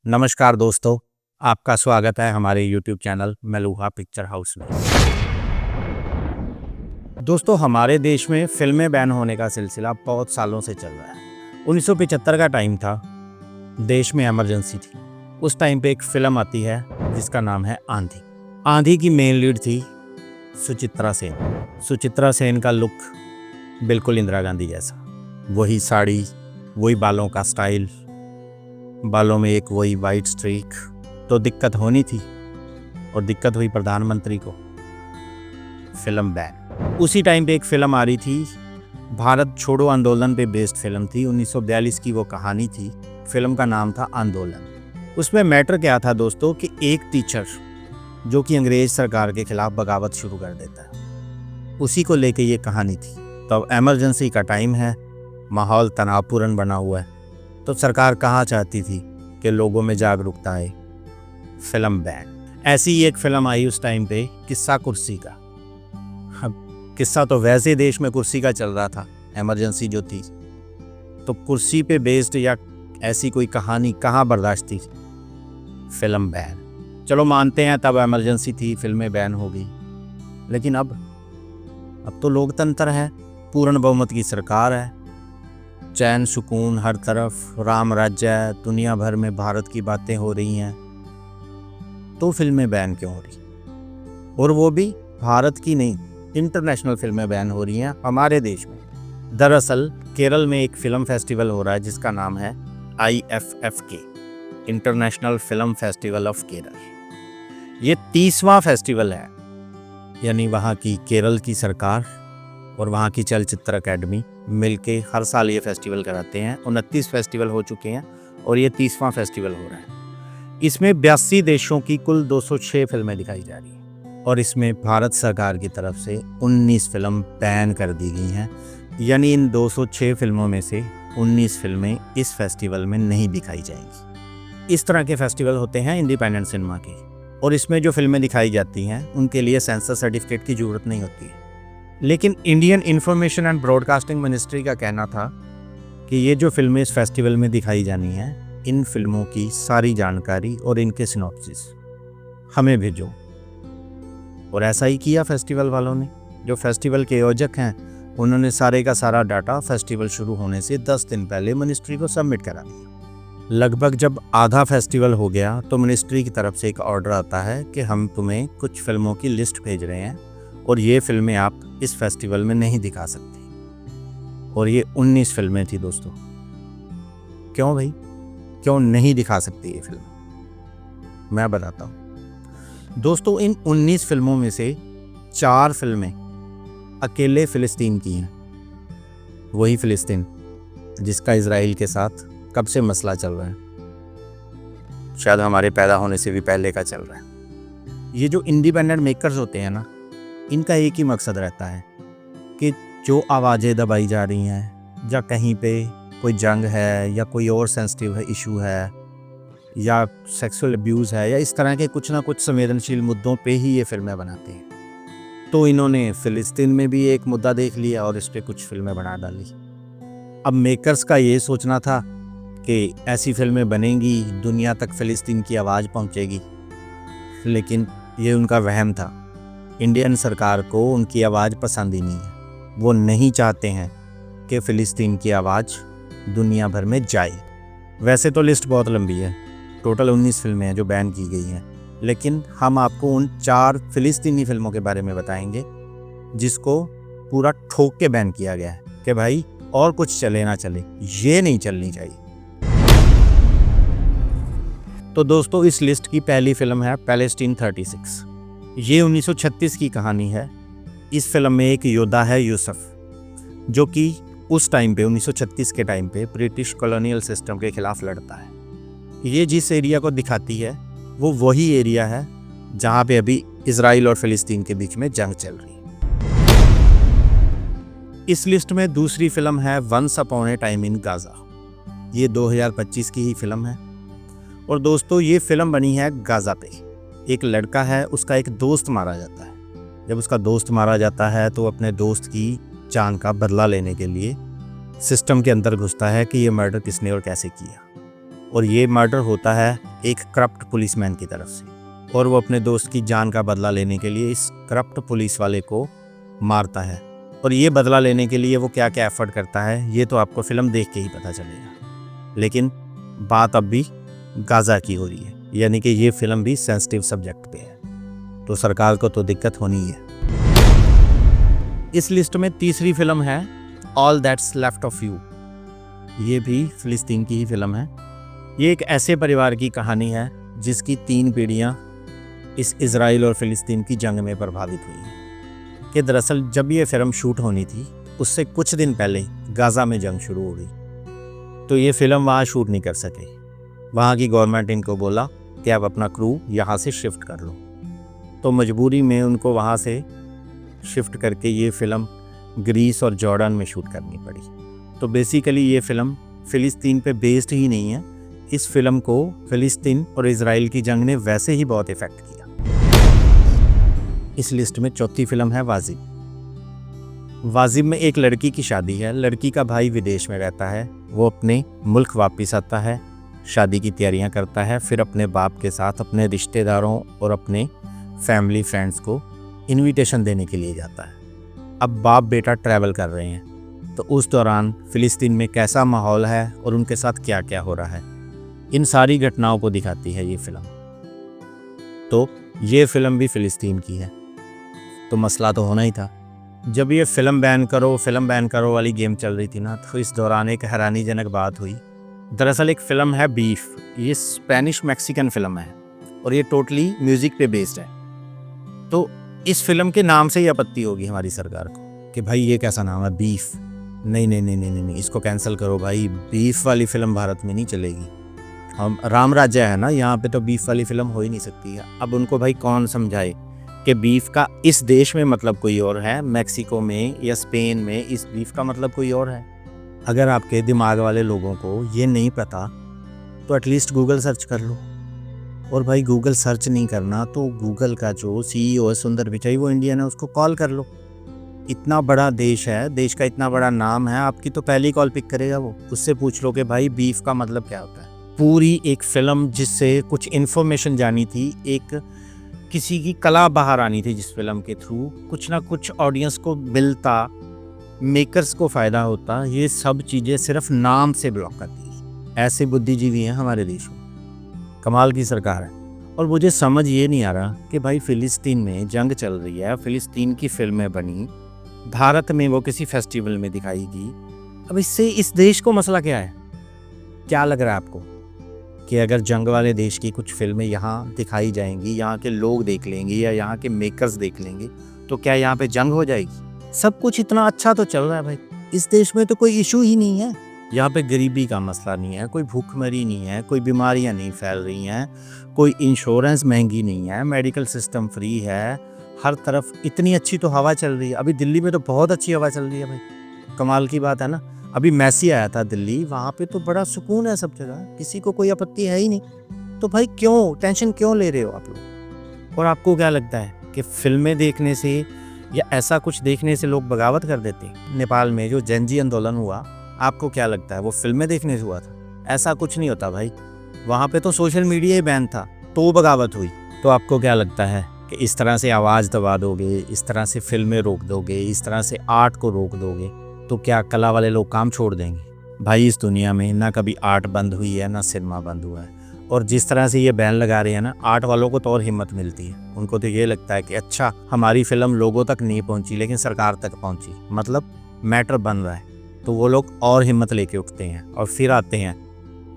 नमस्कार दोस्तों, आपका स्वागत है हमारे YouTube channel Meluha picture house में। दोस्तों, हमारे देश में फिल्में बैन होने का सिलसिला बहुत सालों से चल रहा है। 1975 का टाइम था, देश में इमरजेंसी थी। उस टाइम पे एक फिल्म आती है जिसका नाम है आंधी। आंधी की मेन लीड थी सुचित्रा सेन। सुचित्रा सेन का लुक बिल्कुल इंदिरा गांधी जैसा, वही साड़ी, वही बालों का स्टाइल, बालों में एक वही वाइट स्ट्रीक। तो दिक्कत होनी थी और दिक्कत हुई प्रधानमंत्री को, फिल्म बैन। उसी टाइम पे एक फिल्म आ रही थी, भारत छोड़ो आंदोलन पे बेस्ड फिल्म थी। 1942 की वो कहानी थी। फिल्म का नाम था आंदोलन। उसमें मैटर क्या था दोस्तों कि एक टीचर जो कि अंग्रेज सरकार के खिलाफ बगावत शुरू कर देता है, उसी को लेके ये कहानी थी। तो अब इमरजेंसी का टाइम है, माहौल तनावपूर्ण बना हुआ है, तो सरकार कहाँ चाहती थी कि लोगों में जागरूकता आए, फिल्म बैन। ऐसी ही एक फिल्म आई उस टाइम पे, किस्सा कुर्सी का। अब किस्सा तो वैसे देश में कुर्सी का चल रहा था, इमरजेंसी जो थी, तो कुर्सी पे बेस्ड या ऐसी कोई कहानी कहाँ बर्दाश्त थी, फिल्म बैन। चलो मानते हैं तब इमरजेंसी थी, फिल्में बैन हो गई। लेकिन अब तो लोकतंत्र है, पूर्ण बहुमत की सरकार है, चैन सुकून हर तरफ, राम राज्य है, दुनिया भर में भारत की बातें हो रही हैं, तो फिल्में बैन क्यों हो रही? और वो भी भारत की नहीं, इंटरनेशनल फिल्में बैन हो रही हैं हमारे देश में। दरअसल केरल में एक फिल्म फेस्टिवल हो रहा है जिसका नाम है IFFK, international film festival of Kerala. ये 30वां फेस्टिवल है, यानी वहाँ की केरल की सरकार और वहाँ की चलचित्र अकेडमी मिलके हर साल ये फेस्टिवल कराते हैं। 29 फेस्टिवल हो चुके हैं और ये 30वां फेस्टिवल हो रहा है। इसमें 82 देशों की कुल 206 फिल्में दिखाई जा रही हैं और इसमें भारत सरकार की तरफ से 19 फिल्म बैन कर दी गई हैं। यानी इन 206 फिल्मों में से 19 फिल्में इस फेस्टिवल में नहीं दिखाई जाएंगी। इस तरह के फेस्टिवल होते हैं इंडिपेंडेंट सिनेमा के, और इसमें जो फिल्में दिखाई जाती हैं उनके लिए सेंसर सर्टिफिकेट की ज़रूरत नहीं होती है। लेकिन Indian information and broadcasting ministry का कहना था कि ये जो फिल्में इस फेस्टिवल में दिखाई जानी हैं, इन फिल्मों की सारी जानकारी और इनके सिनॉप्सिस हमें भेजो। और ऐसा ही किया फेस्टिवल वालों ने। जो फेस्टिवल के आयोजक हैं, उन्होंने सारे का सारा डाटा फेस्टिवल शुरू होने से 10 दिन पहले मिनिस्ट्री को सबमिट करा दिया। लगभग जब आधा फेस्टिवल हो गया तो मिनिस्ट्री की तरफ से एक ऑर्डर आता है कि हम तुम्हें कुछ फिल्मों की लिस्ट भेज रहे हैं और ये फिल्में आप इस फेस्टिवल में नहीं दिखा सकते। और ये 19 फिल्में थी दोस्तों। क्यों भाई, क्यों नहीं दिखा सकते ये फिल्म? मैं बताता हूँ दोस्तों। इन 19 फिल्मों में से 4 फिल्में अकेले फ़िलिस्तीन की हैं। वही फ़िलिस्तीन जिसका इजराइल के साथ कब से मसला चल रहा है, शायद हमारे पैदा होने से भी पहले का चल रहा है। ये जो इंडिपेंडेंट मेकर्स होते हैं ना, इनका एक ही मकसद रहता है कि जो आवाज़ें दबाई जा रही हैं, या कहीं पे कोई जंग है या कोई और सेंसिटिव है इशू है या सेक्सुअल अब्यूज़ है या इस तरह के कुछ ना कुछ संवेदनशील मुद्दों पे ही ये फिल्में बनाते हैं। तो इन्होंने फ़िलिस्तीन में भी एक मुद्दा देख लिया और इस पर कुछ फिल्में बना डाली। अब मेकर्स का ये सोचना था कि ऐसी फिल्में बनेंगी, दुनिया तक फ़िलिस्तीन की आवाज़ पहुँचेगी, लेकिन ये उनका वहम था। इंडियन सरकार को उनकी आवाज़ पसंद ही नहीं है। वो नहीं चाहते हैं कि फ़िलिस्तीन की आवाज़ दुनिया भर में जाए। वैसे तो लिस्ट बहुत लंबी है, टोटल 19 फिल्में हैं जो बैन की गई हैं, लेकिन हम आपको उन 4 फ़िलिस्तीनी फिल्मों के बारे में बताएंगे जिसको पूरा ठोक के बैन किया गया है कि भाई और कुछ चले ना चले, ये नहीं चलनी चाहिए। तो दोस्तों, इस लिस्ट की पहली फिल्म है पैलेस्टीन 36। ये 1936 की कहानी है। इस फिल्म में एक योद्धा है यूसुफ, जो कि उस टाइम पे 1936 के टाइम पे ब्रिटिश कॉलोनियल सिस्टम के खिलाफ लड़ता है। ये जिस एरिया को दिखाती है वो वही एरिया है जहाँ पे अभी इजराइल और फ़िलिस्तीन के बीच में जंग चल रही है। इस लिस्ट में दूसरी फिल्म है once upon a time in Gaza. ये 2025 की ही फिल्म है। और दोस्तों, ये फिल्म बनी है गाज़ा पे। एक लड़का है, उसका एक दोस्त मारा जाता है। जब उसका दोस्त मारा जाता है तो अपने दोस्त की जान का बदला लेने के लिए सिस्टम के अंदर घुसता है कि ये मर्डर किसने और कैसे किया। और ये मर्डर होता है एक करप्ट पुलिसमैन की तरफ से, और वो अपने दोस्त की जान का बदला लेने के लिए इस करप्ट पुलिस वाले को मारता है। और ये बदला लेने के लिए वो क्या क्या एफर्ट करता है ये तो आपको फिल्म देख के ही पता चलेगा। लेकिन बात अब भी गाज़ा की हो रही है, यानी कि ये फिल्म भी सेंसिटिव सब्जेक्ट पे है, तो सरकार को तो दिक्कत होनी ही है। इस लिस्ट में तीसरी फिल्म है all that's left of you. ये भी फिलिस्तीन की ही फिल्म है। ये एक ऐसे परिवार की कहानी है जिसकी 3 पीढ़ियाँ इस इजराइल और फिलिस्तीन की जंग में प्रभावित हुई हैं। कि दरअसल जब ये फिल्म शूट होनी थी उससे कुछ दिन पहले गाज़ा में जंग शुरू हो गई, तो ये फिल्म वहाँ शूट नहीं कर सके। वहाँ की गवर्नमेंट इनको बोला कि आप अपना क्रू यहाँ से शिफ्ट कर लो, तो मजबूरी में उनको वहाँ से शिफ्ट करके ये फिल्म ग्रीस और जॉर्डन में शूट करनी पड़ी। तो बेसिकली ये फिल्म फ़िलिस्तीन पे बेस्ड ही नहीं है। इस फिल्म को फ़िलिस्तीन और इजराइल की जंग ने वैसे ही बहुत इफ़ेक्ट किया। इस लिस्ट में चौथी फिल्म है वाजिब। वाजिब में एक लड़की की शादी है। लड़की का भाई विदेश में रहता है, वो अपने मुल्क वापस आता है, शादी की तैयारियां करता है, फिर अपने बाप के साथ अपने रिश्तेदारों और अपने फैमिली फ्रेंड्स को इनविटेशन देने के लिए जाता है। अब बाप बेटा ट्रैवल कर रहे हैं, तो उस दौरान फ़िलिस्तीन में कैसा माहौल है और उनके साथ क्या क्या हो रहा है, इन सारी घटनाओं को दिखाती है ये फिल्म। तो ये फिल्म भी फ़िलिस्तीन की है, तो मसला तो होना ही था। जब ये फिल्म बैन करो वाली गेम चल रही थी ना, तो इस दौरान एक हैरानीजनक बात हुई। दरअसल एक फ़िल्म है बीफ, ये स्पेनिश मैक्सिकन फिल्म है और ये टोटली म्यूज़िक पे बेस्ड है। तो इस फिल्म के नाम से ही आपत्ति होगी हमारी सरकार को कि भाई ये कैसा नाम है बीफ, नहीं, इसको कैंसिल करो भाई, बीफ वाली फिल्म भारत में नहीं चलेगी। हम राम राज्य है ना, यहाँ पे तो बीफ वाली फिल्म हो ही नहीं सकती है। अब उनको भाई कौन समझाए कि बीफ का इस देश में मतलब कोई और है, मैक्सिको में या स्पेन में इस बीफ का मतलब कोई और है। अगर आपके दिमाग वाले लोगों को ये नहीं पता तो एटलीस्ट गूगल सर्च कर लो। और भाई गूगल सर्च नहीं करना तो गूगल का जो CEO है सुंदर पिचाई, वो इंडियन है, उसको कॉल कर लो। इतना बड़ा देश है, देश का इतना बड़ा नाम है, आपकी तो पहली कॉल पिक करेगा वो। उससे पूछ लो कि भाई बीफ का मतलब क्या होता है। पूरी एक फिल्म जिससे कुछ इन्फॉर्मेशन जानी थी, एक किसी की कला बाहर आनी थी, जिस फिल्म के थ्रू कुछ ना कुछ ऑडियंस को मिलता, मेकर्स को फ़ायदा होता, ये सब चीज़ें सिर्फ नाम से ब्लॉक कर दी। ऐसे बुद्धिजीवी हैं हमारे देश में, कमाल की सरकार है। और मुझे समझ ये नहीं आ रहा कि भाई फ़िलिस्तीन में जंग चल रही है, फ़िलिस्तीन की फिल्में बनी, भारत में वो किसी फेस्टिवल में दिखाएगी। अब इससे इस देश को मसला क्या है? क्या लग रहा है आपको कि अगर जंग वाले देश की कुछ फिल्में यहाँ दिखाई जाएंगी, यहाँ के लोग देख लेंगे या यहाँ के मेकर्स देख लेंगे, तो क्या यहाँ पे जंग हो जाएगी? सब कुछ इतना अच्छा तो चल रहा है भाई, इस देश में तो कोई इशू ही नहीं है। यहाँ पे गरीबी का मसला नहीं है, कोई भूखमरी नहीं है, कोई बीमारियाँ नहीं फैल रही हैं, कोई इंश्योरेंस महंगी नहीं है, मेडिकल सिस्टम फ्री है, हर तरफ इतनी अच्छी तो हवा चल रही है। अभी दिल्ली में तो बहुत अच्छी हवा चल रही है भाई, कमाल की बात है ना। अभी मैसी आया था दिल्ली, वहाँ पे तो बड़ा सुकून है सब जगह, किसी को कोई आपत्ति है ही नहीं। तो भाई क्यों टेंशन क्यों ले रहे हो आप लोग? और आपको क्या लगता है कि फिल्में देखने से या ऐसा कुछ देखने से लोग बगावत कर देते हैं? नेपाल में जो जेनजी आंदोलन हुआ, आपको क्या लगता है वो फिल्में देखने से हुआ था? ऐसा कुछ नहीं होता भाई, वहाँ पे तो सोशल मीडिया ही बैन था, तो बगावत हुई। तो आपको क्या लगता है कि इस तरह से आवाज़ दबा दोगे, इस तरह से फिल्में रोक दोगे, इस तरह से आर्ट को रोक दोगे, तो क्या कला वाले लोग काम छोड़ देंगे? भाई इस दुनिया में ना कभी आर्ट बंद हुई है, ना सिनेमा बंद हुआ है। और जिस तरह से ये बैन लगा रहे हैं ना, आर्ट वालों को तो और हिम्मत मिलती है। उनको तो ये लगता है कि अच्छा हमारी फिल्म लोगों तक नहीं पहुंची लेकिन सरकार तक पहुंची, मतलब मैटर बन रहा है, तो वो लोग और हिम्मत लेके उठते हैं और फिर आते हैं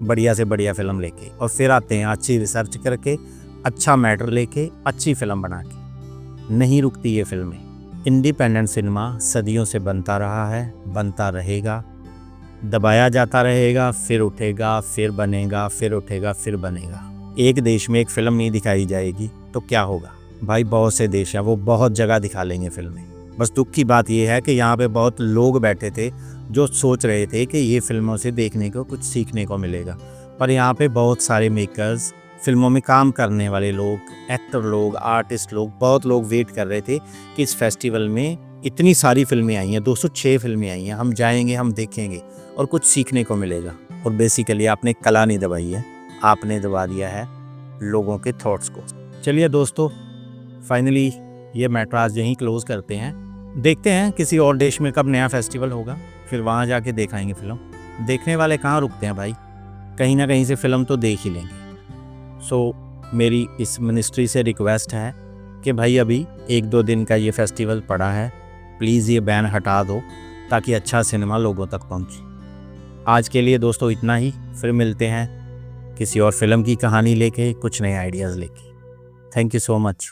बढ़िया से बढ़िया फिल्म लेके, और फिर आते हैं अच्छी रिसर्च करके, अच्छा मैटर लेके, अच्छी फिल्म बना के। नहीं रुकती ये फिल्में। इंडिपेंडेंट सिनेमा सदियों से बनता रहा है, बनता रहेगा, दबाया जाता रहेगा, फिर उठेगा, फिर बनेगा, फिर उठेगा, फिर बनेगा। एक देश में एक फिल्म नहीं दिखाई जाएगी तो क्या होगा? भाई बहुत से देश हैं, वो बहुत जगह दिखा लेंगे फिल्में। बस दुख की बात यह है कि यहाँ पे बहुत लोग बैठे थे जो सोच रहे थे कि ये फिल्मों से देखने को कुछ सीखने को मिलेगा, पर यहाँ पे बहुत सारे मेकर्स, फिल्मों में काम करने वाले लोग, एक्टर लोग, आर्टिस्ट लोग, बहुत लोग वेट कर रहे थे कि इस फेस्टिवल में इतनी सारी फिल्में आई हैं, 206 फिल्में आई हैं, हम जाएंगे, हम देखेंगे और कुछ सीखने को मिलेगा। और बेसिकली आपने कला नहीं दबाई है, आपने दबा दिया है लोगों के थॉट्स को। चलिए दोस्तों, फाइनली ये मैटर आज यहीं क्लोज करते हैं। देखते हैं किसी और देश में कब नया फेस्टिवल होगा, फिर वहाँ जाके देखाएंगे फिल्म। देखने वाले कहाँ रुकते हैं भाई, कहीं ना कहीं से फिल्म तो देख ही लेंगे। सो मेरी इस मिनिस्ट्री से रिक्वेस्ट है कि भाई अभी 1-2 दिन का ये फेस्टिवल पड़ा है, प्लीज़ ये बैन हटा दो ताकि अच्छा सिनेमा लोगों तक पहुँचे। आज के लिए दोस्तों इतना ही, फिर मिलते हैं किसी और फिल्म की कहानी लेके, कुछ नए आइडियाज़ लेके। Thank you so much.